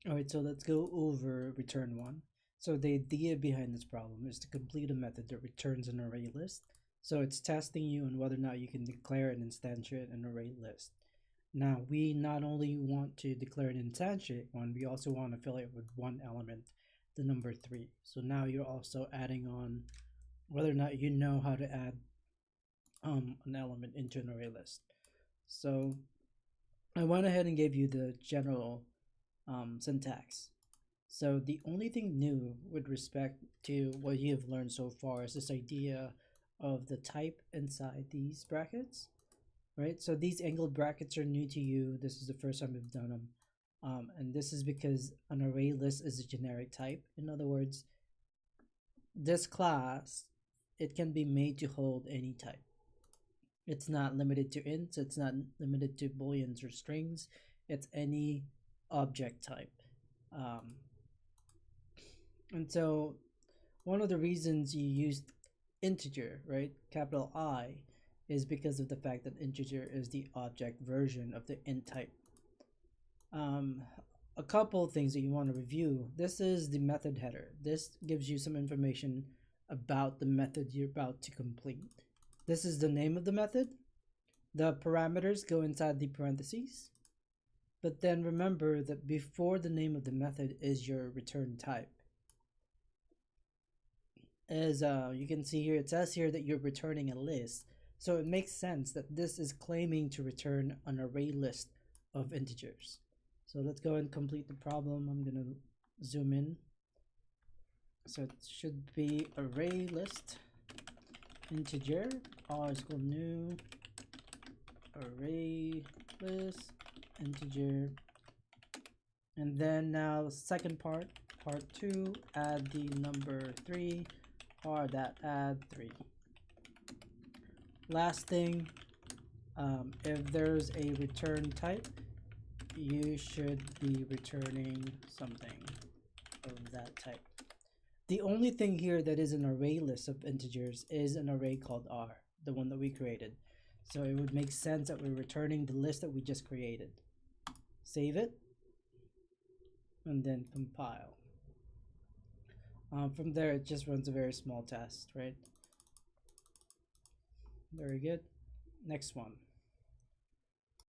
All right, so let's go over return one. So the idea behind this problem is to complete a method that returns an array list. So it's testing you on whether or not you can declare and instantiate an array list. Now, we not only want to declare an instantiate one, we also want to fill it with one element, the number 3. So now you're also adding on whether or not you know how to add an element into an array list. So I went ahead and gave you the general syntax. So the only thing new with respect to what you have learned so far is this idea of the type inside these brackets, right? So these angled brackets are new to you. This is the first time we've done them. And this is because an array list is a generic type. In other words, this class, it can be made to hold any type. It's not limited to ints, it's not limited to booleans or strings, it's any object type. Um, and so one of the reasons you use integer, right, capital I, is because of the fact that integer is the object version of the int type. Um, a couple of things that you want to review. This is the method header. This gives you some information about the method you're about to complete. This is the name of the method. The parameters go inside the parentheses. But then remember that before the name of the method is your return type. As you can see here, it says here that you're returning a list. So it makes sense that this is claiming to return an array list of integers. So let's go and complete the problem. I'm going to zoom in. So it should be array list integer r is equal new array list integer, and then now second part 2, add the number 3 or that add 3. Last thing, if there's a return type, you should be returning something of that type. The only thing here that is an array list of integers is an array called R, the one that we created. So it would make sense that we're returning the list that we just created. Save it, and then compile. From there, it just runs a very small test, right? Very good. Next one.